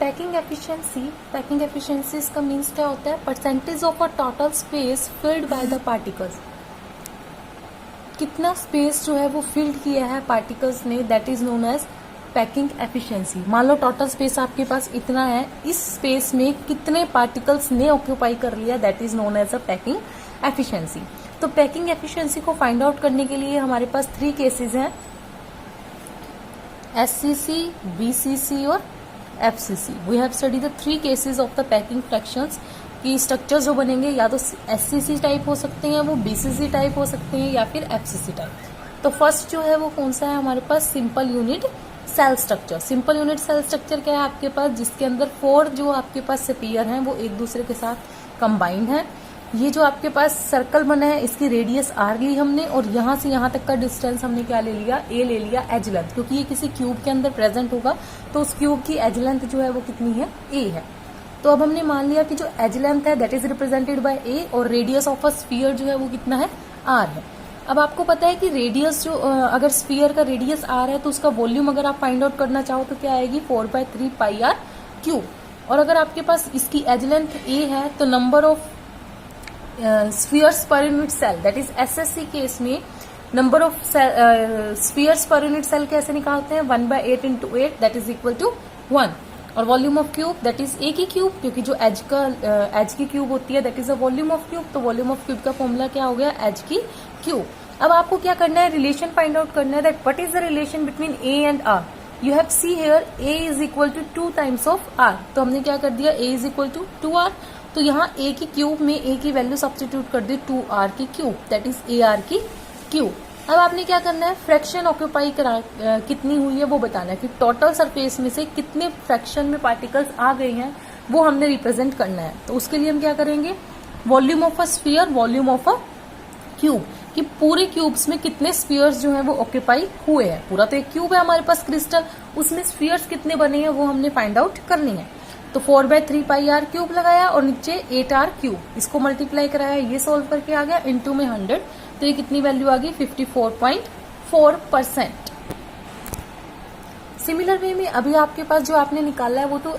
Packing efficiency इसका means क्या होता है? Percentage of a total space filled by the particles. कितना स्पेस जो है वो फिल्ड किया है पार्टिकल्स ने, that is known as packing efficiency. मान लो टोटल स्पेस आपके पास इतना है, इस स्पेस में कितने पार्टिकल्स ने ऑक्यूपाई कर लिया, that is known as a packing efficiency. तो पैकिंग एफिशिएंसी को फाइंड आउट करने के लिए हमारे पास 3 केसेस हैं, SCC, BCC और FCC। We have study the 3 cases of the packing fractions की स्ट्रक्चर जो बनेंगे या तो SCC टाइप हो सकते हैं, वो BCC टाइप हो सकते हैं या फिर FCC टाइप। तो फर्स्ट जो है वो कौन सा है हमारे पास? Simple unit cell structure. Simple unit cell structure क्या है आपके पास? जिसके अंदर 4 जो आपके पास स्फीयर हैं वो एक दूसरे के साथ कंबाइंड है। ये जो आपके पास सर्कल बना है इसकी रेडियस R ली हमने, और यहाँ से यहाँ तक का डिस्टेंस हमने क्या ले लिया? A ले लिया, एज लेंथ, क्योंकि ये किसी क्यूब के अंदर प्रेजेंट होगा तो उस क्यूब की एज लेंथ जो है वो कितनी है? A है। तो अब हमने मान लिया कि जो एज लेंथ है that is represented by A, और रेडियस ऑफ अ स्फीयर जो है वो कितना है? R है। अब आपको पता है कि रेडियस जो अगर स्फीयर का रेडियस R है तो उसका वॉल्यूम अगर आप फाइंड आउट करना चाहो तो क्या आएगी? 4/3 πr क्यूब। और अगर आपके पास इसकी एज लेंथ A है तो number of spheres per unit cell, that is SSC case में number of spheres per unit cell कैसे निकालते हैं? 1/8 × 8 दैट इज इक्वल टू 1। और volume of cube that is A की क्यूब, क्योंकि जो एज की क्यूब होती है that is a volume of cube. तो वॉल्यूम ऑफ क्यूब का फॉर्मूला क्या हो गया? एज की क्यूब। अब आपको क्या करना है? रिलेशन फाइंड आउट करना है, that what is the relation between A and R। You have see here A is equal to 2 times of R। तो हमने क्या कर दिया? A is equal to 2R। तो यहाँ A की क्यूब में A की वैल्यू सब्स्टिट्यूट कर दी 2R की क्यूब, दैट इज AR की क्यूब। अब आपने क्या करना है? फ्रैक्शन ऑक्यूपाई कितनी हुई है वो बताना है, कि टोटल सरफेस में से कितने फ्रैक्शन में पार्टिकल्स आ गए हैं वो हमने रिप्रेजेंट करना है। तो उसके लिए हम क्या करेंगे? Volume of a sphere, volume of a cube, कि पूरे क्यूब्स में कितने स्फीयर्स जो हैं वो ऑक्यूपाई हुए हैं। पूरा तो एक क्यूब है हमारे पास क्रिस्टल, उसमें स्फीयर्स कितने बने हैं वो हमने फाइंड आउट करनी है। तो 4/3 πr क्यूब लगाया और नीचे 8R क्यूब, इसको मल्टीप्लाई कराया, ये सोल्व करके आ गया इनटू में 100, तो ये कितनी वैल्यू आ गई? 54.4%। सिमिलर वे में अभी आपके पास जो आपने निकाला है वो तो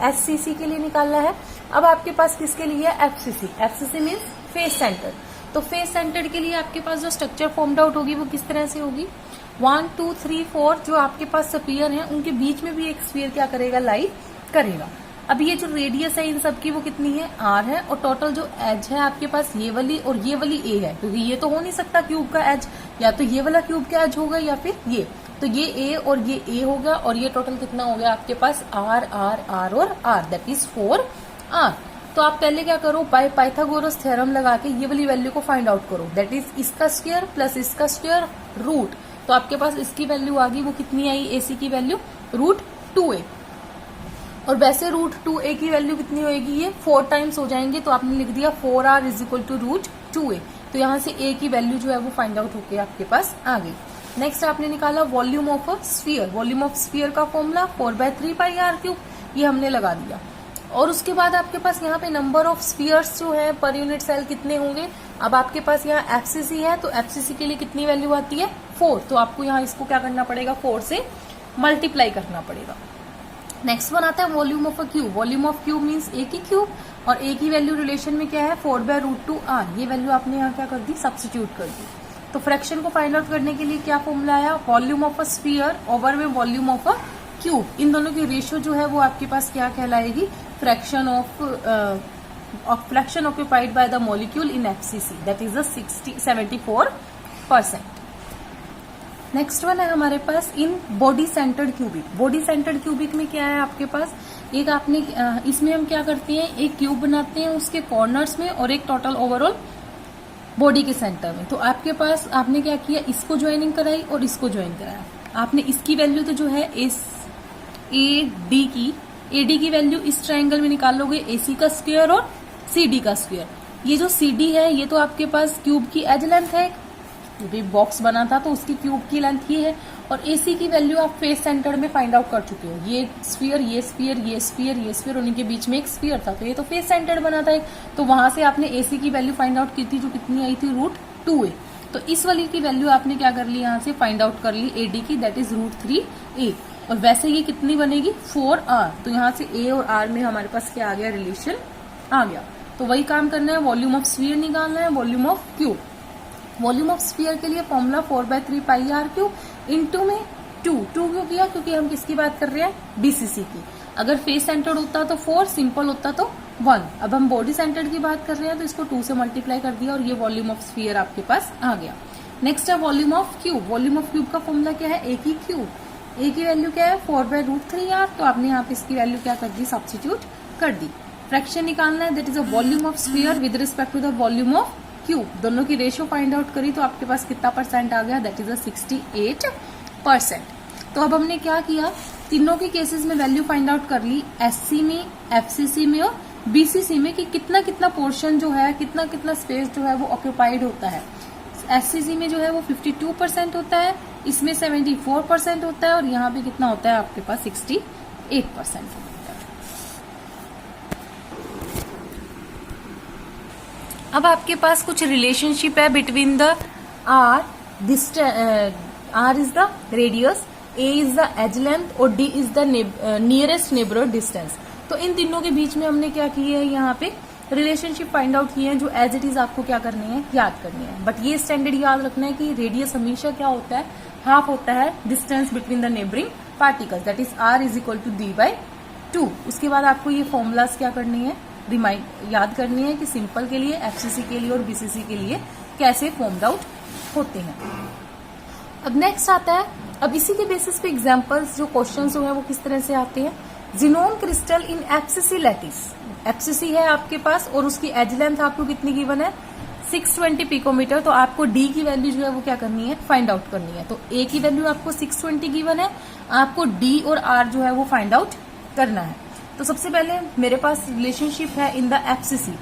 SCC के लिए निकाला है। अब आपके पास किसके लिए है? FCC। FCC means face centre. तो फेस सेंटर के लिए आपके पास जो स्ट्रक्चर फॉर्म्ड आउट होगी वो किस तरह से होगी? 1 2 3 4 जो आपके पास स्फीयर हैं उनके बीच में भी एक स्फीयर क्या करेगा? लाई करेगा। अब ये जो रेडियस है इन सब की वो कितनी है? R है। और टोटल जो एज है आपके पास ये वाली और ये वाली A है, क्योंकि ये तो हो नहीं सकता क्यूब का एज, या तो ये वाला क्यूब का एज होगा या फिर ये। तो ये A और ये A होगा, और ये टोटल कितना हो गया आपके पास? R R R और R, दैट इज 4R। तो आप पहले क्या करो? पाइथागोरस थ्योरम लगा के ये वाली वैल्यू को फाइंड आउट करो, दैट इज इसका स्क्वायर प्लस इसका स्क्वायर रूट। तो आपके पास इसकी वैल्यू आ गई, वो कितनी आई? AC की वैल्यू √2A। और वैसे √2A की वैल्यू कितनी होगी? ये 4 टाइम्स हो जाएंगे, तो आपने लिख दिया 4R is equal to √2A। तो यहाँ से A की वैल्यू जो है वो फाइंड आउट होके आपके पास आ गई। नेक्स्ट आपने निकाला volume of a sphere. Volume of sphere का फॉर्मूला 4/3 πr क्यूब, ये हमने लगा दिया। और उसके बाद आपके पास यहाँ पे नंबर ऑफ स्फीयर्स जो है पर यूनिट सेल कितने होंगे? अब आपके पास यहाँ FCC है, तो FCC के लिए कितनी वैल्यू आती है? 4। तो आपको यहाँ इसको क्या करना पड़ेगा? 4 से मल्टीप्लाई करना पड़ेगा। नेक्स्ट वन आता है volume of a cube. Volume of cube means A की क्यूब, और A की वैल्यू रिलेशन में क्या है? 4/√2R। ये वैल्यू आपने यहाँ क्या कर दी? सब्स्टिट्यूट कर दी। तो फ्रैक्शन को फाइंड आउट करने के लिए क्या फॉर्मूला आया? Volume of a sphere over में वॉल्यूम ऑफ अ क्यूब। इन दोनों की रेशियो जो है वो आपके पास क्या कहलाएगी? Fraction occupied by the molecule in FCC, that is 74%। Next one है हमारे पास in body centred cubic. Body centred cubic में क्या है आपके पास? एक आपने इसमें हम क्या करते हैं? एक क्यूब बनाते हैं उसके कॉर्नर्स में और एक टोटल ओवरऑल बॉडी के सेंटर में। तो आपके पास आपने क्या किया? इसको ज्वाइनिंग कराई और इसको ज्वाइन कराया। आपने इसकी वैल्यू तो जो है AD की वैल्यू इस ट्रायंगल में निकालोगे, AC का स्क्वायर और CD का स्क्वायर। ये जो CD है ये तो आपके पास क्यूब की एज लेंथ है, क्योंकि बॉक्स बना था तो उसकी क्यूब की लेंथ ये है, और AC की वैल्यू आप फेस सेंटर में फाइंड आउट कर चुके हो। ये स्फीयर, ये स्फीयर, ये स्फीयर, ये स्फीयर, उन्हीं के बीच में एक स्फीयर था, तो ये तो फेस सेंटर्ड बना था एक, तो वहां से आपने AC की वैल्यू फाइंड आउट की थी जो कितनी आई थी? √2A। तो इस वाली की वैल्यू आपने क्या कर ली? यहाँ से फाइंड आउट कर ली AD की, दैट इज √3A। और वैसे ये कितनी बनेगी 4r। तो यहाँ से a और r में हमारे पास क्या आ गया, रिलेशन आ गया। तो वही काम करना है, वॉल्यूम ऑफ स्फीयर निकालना है, volume of cube. Volume of sphere के लिए फॉर्मूला 4/3 पाई r क्यूब, इंटू में 2 क्यों किया, क्योंकि हम किसकी बात कर रहे हैं, बीसीसी की। अगर फेस सेंटर्ड होता तो 4, सिंपल होता तो 1। अब हम बॉडी सेंटर्ड की बात कर रहे हैं तो इसको 2 से मल्टीप्लाई कर दिया और ये वॉल्यूम ऑफ स्फीयर आपके पास आ गया। नेक्स्ट है volume of cube. Volume of cube का फॉर्मूला क्या है, ए की क्यूब। ए की वैल्यू क्या है 4/√3r, तो आपने यहाँ पे इसकी वैल्यू क्या कर दी, सब्स्टिट्यूट कर दी। फ्रैक्शन निकालना है, that is a volume of sphere with respect to the volume of cube. दोनों की रेशियो फाइंड आउट करी तो आपके पास कितना परसेंट आ गया, दैट इज अ 68%। तो अब हमने क्या किया, तीनों के केसेस में वैल्यू फाइंड आउट कर ली, एससी में, एफसीसी में और बीसीसी में, कि कितना कितना पोर्शन जो है, कितना कितना स्पेस जो है वो ऑक्यूपाइड होता है। एससीसी में जो है वो 52% होता है, इसमें 74% होता है और यहाँ पे कितना होता है आपके पास 68% होता है। अब आपके पास कुछ रिलेशनशिप है between the r is the radius, a is the edge length और d is the nearest neighbourhood distance. तो इन तीनों के बीच में हमने क्या की है, यहाँ पे रिलेशनशिप फाइंड आउट की है, जो एज इट इज आपको क्या करनी है, याद करनी है। बट ये स्टैंडर्ड याद रखना है कि रेडियस हमेशा क्या होता है, हाफ होता है distance between the neighbouring particles, that is r is equal to d/2। उसके बाद आपको ये फॉर्मूलाज क्या करनी है, याद करनी है कि सिंपल के लिए, एफसीसी के लिए और बीसीसी के लिए कैसे फॉर्म्ड आउट होते हैं। अब नेक्स्ट आता है, अब इसी के बेसिस पे एग्जांपल्स जो क्वेश्चंस जो है वो किस तरह से आते हैं। जिनोन क्रिस्टल इन एफसीसी लैटिस, एफसीसी है आपके पास और उसकी एज लेंथ आपको कितनी गिवन है, 620 पिकोमीटर। तो आपको डी की वैल्यू जो है वो क्या करनी है, फाइंड आउट करनी है। तो ए की वैल्यू आपको 620 गिवन है, आपको डी और आर जो है वो फाइंड आउट करना है। तो सबसे पहले मेरे पास रिलेशनशिप है इन द एफसीसी।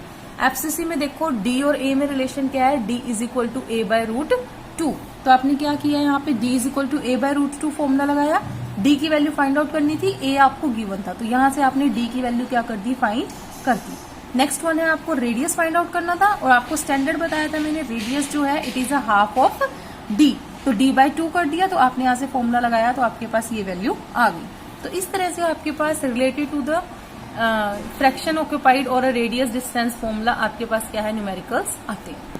एफसीसी में देखो डी और ए में रिलेशन क्या है, D is equal to a/√2। तो आपने क्या किया, यहाँ पे d is equal to a/√2 formula लगाया, d की वैल्यू फाइंड आउट करनी थी, a आपको गिवन था, तो यहाँ से आपने d की वैल्यू क्या कर दी, फाइंड कर दी। नेक्स्ट वन है आपको रेडियस फाइंड आउट करना था और आपको स्टैंडर्ड बताया था मैंने, रेडियस जो है it is a half of d, तो d/2 कर दिया, तो आपने यहाँ से फॉर्मूला लगाया तो आपके पास ये वैल्यू आ गई। तो इस तरह से आपके पास related to the fraction occupied और रेडियस डिस्टेंस फॉर्मूला आपके पास क्या है, न्यूमेरिकल्स आते हैं।